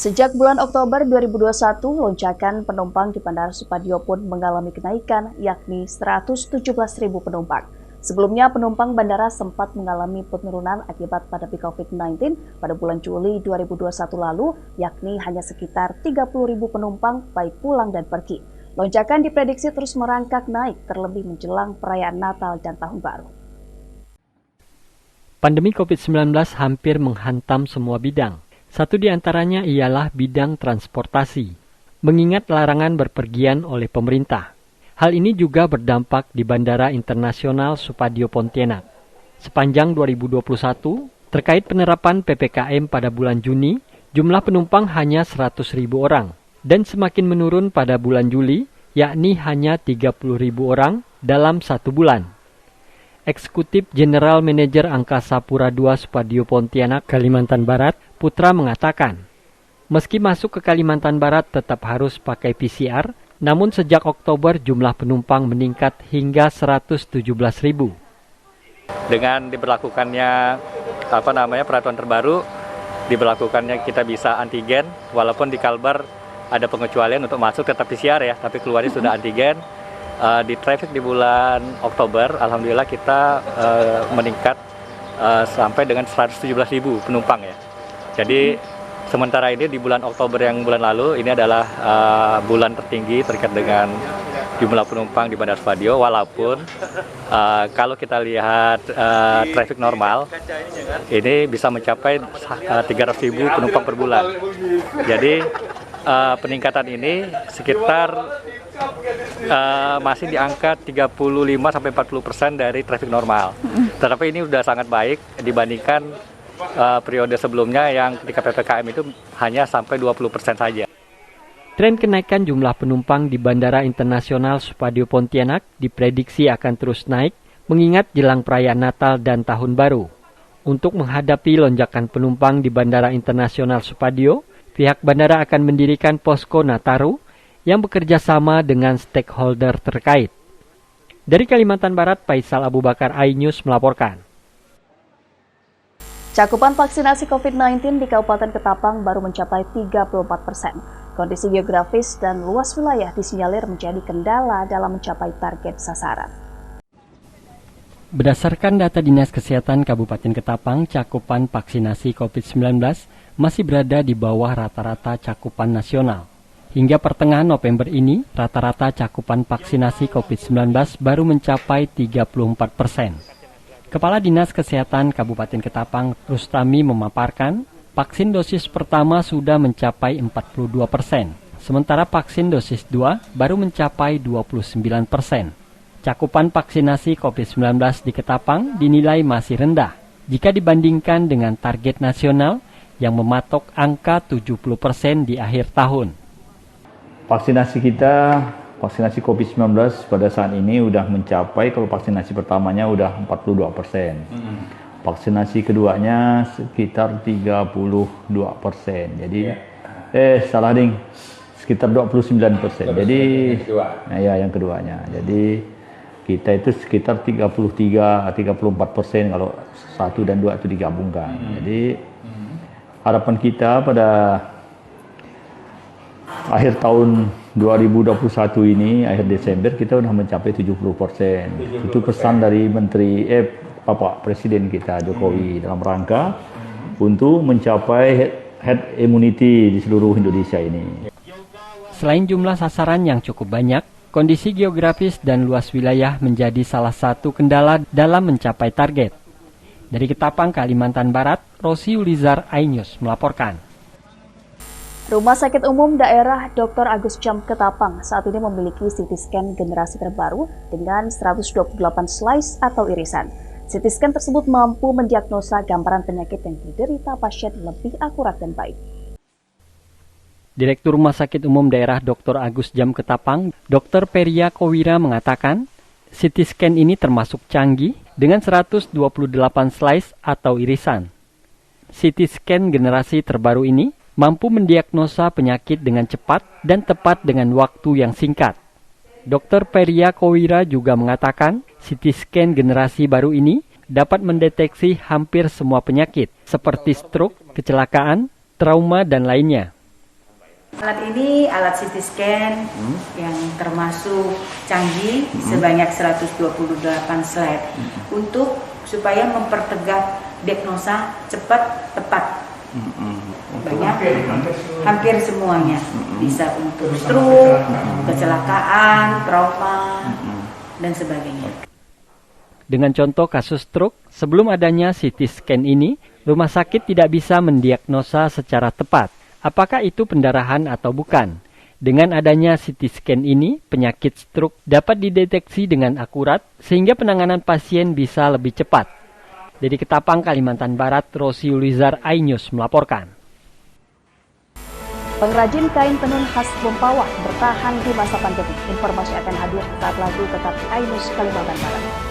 Sejak bulan Oktober 2021, lonjakan penumpang di Bandara Supadio pun mengalami kenaikan, yakni 117.000 penumpang. Sebelumnya, penumpang bandara sempat mengalami penurunan akibat pandemi COVID-19 pada bulan Juli 2021 lalu, yakni hanya sekitar 30.000 penumpang baik pulang dan pergi. Lonjakan diprediksi terus merangkak naik, terlebih menjelang perayaan Natal dan Tahun Baru. Pandemi COVID-19 hampir menghantam semua bidang. Satu di antaranya ialah bidang transportasi, mengingat larangan berpergian oleh pemerintah. Hal ini juga berdampak di Bandara Internasional Supadio Pontianak. Sepanjang 2021, terkait penerapan PPKM pada bulan Juni, jumlah penumpang hanya 100.000 orang, dan semakin menurun pada bulan Juli, yakni hanya 30.000 orang dalam satu bulan. Eksekutif General Manager Angkasa Pura II Supadio Pontianak, Kalimantan Barat, Putra mengatakan, meski masuk ke Kalimantan Barat tetap harus pakai PCR, namun sejak Oktober jumlah penumpang meningkat hingga 117.000. Dengan diberlakukannya peraturan terbaru, diberlakukannya kita bisa antigen, walaupun di Kalbar ada pengecualian untuk masuk tetap PCR ya, tapi keluarnya sudah antigen. Di traffic di bulan Oktober, alhamdulillah kita meningkat sampai dengan 117.000 penumpang ya. Jadi sementara ini di bulan Oktober yang bulan lalu, ini adalah bulan tertinggi terkait dengan jumlah penumpang di Bandara Supadio, walaupun kalau kita lihat traffic normal, ini bisa mencapai 300.000 penumpang per bulan. Jadi peningkatan ini sekitar masih di angka 35-40% dari traffic normal. Tetapi ini sudah sangat baik dibandingkan periode sebelumnya yang ketika PPKM itu hanya sampai 20% saja. Tren kenaikan jumlah penumpang di Bandara Internasional Supadio Pontianak diprediksi akan terus naik mengingat jelang perayaan Natal dan Tahun Baru. Untuk menghadapi lonjakan penumpang di Bandara Internasional Supadio, pihak bandara akan mendirikan posko Nataru yang bekerja sama dengan stakeholder terkait. Dari Kalimantan Barat, Faisal Abu Bakar, iNews melaporkan. Cakupan vaksinasi COVID-19 di Kabupaten Ketapang baru mencapai 34%. Kondisi geografis dan luas wilayah disinyalir menjadi kendala dalam mencapai target sasaran. Berdasarkan data Dinas Kesehatan Kabupaten Ketapang, cakupan vaksinasi COVID-19 masih berada di bawah rata-rata cakupan nasional. Hingga pertengahan November ini, rata-rata cakupan vaksinasi COVID-19 baru mencapai 34%. Kepala Dinas Kesehatan Kabupaten Ketapang, Rustami, memaparkan, vaksin dosis pertama sudah mencapai 42%, sementara vaksin dosis 2 baru mencapai 29%. Cakupan vaksinasi COVID-19 di Ketapang dinilai masih rendah jika dibandingkan dengan target nasional yang mematok angka 70% di akhir tahun. Vaksinasi kita, vaksinasi COVID-19 pada saat ini sudah mencapai, kalau vaksinasi pertamanya sudah 42%. Vaksinasi keduanya sekitar 32%. Jadi, salah ding, sekitar 29%. Jadi, yang keduanya. Jadi, kita itu sekitar 33-34% kalau 1 dan 2 itu digabungkan. Jadi, harapan kita pada akhir tahun 2021 ini, akhir Desember, kita sudah mencapai 70%. Itu pesan dari Bapak Presiden kita, Jokowi, dalam rangka untuk mencapai herd immunity di seluruh Indonesia ini. Selain jumlah sasaran yang cukup banyak, kondisi geografis dan luas wilayah menjadi salah satu kendala dalam mencapai target. Dari Ketapang, Kalimantan Barat, Rosi Ulizar, iNews melaporkan. Rumah Sakit Umum Daerah Dr. Agus Jam Ketapang saat ini memiliki CT scan generasi terbaru dengan 128 slice atau irisan. CT scan tersebut mampu mendiagnosa gambaran penyakit yang diderita pasien lebih akurat dan baik. Direktur Rumah Sakit Umum Daerah Dr. Agus Jam Ketapang, Dr. Peria Kowira mengatakan, CT scan ini termasuk canggih dengan 128 slice atau irisan. CT scan generasi terbaru ini mampu mendiagnosa penyakit dengan cepat dan tepat dengan waktu yang singkat. Dr. Peria Kowira juga mengatakan, CT scan generasi baru ini dapat mendeteksi hampir semua penyakit, seperti stroke, kecelakaan, trauma, dan lainnya. Alat ini alat CT scan yang termasuk canggih sebanyak 128 slide untuk supaya mempertegak diagnosa cepat tepat. Banyak, hampir semuanya bisa untuk stroke, kecelakaan, trauma, dan sebagainya. Dengan contoh kasus stroke, sebelum adanya CT scan ini, rumah sakit tidak bisa mendiagnosa secara tepat apakah itu pendarahan atau bukan. Dengan adanya CT scan ini, penyakit stroke dapat dideteksi dengan akurat sehingga penanganan pasien bisa lebih cepat. Dari Ketapang, Kalimantan Barat, Rosi Ulizar, iNews melaporkan. Pengrajin kain tenun khas Bompawah bertahan di masa pandemi. Informasi akan hadir saat lagi tetap iNews Kalimantan Barat.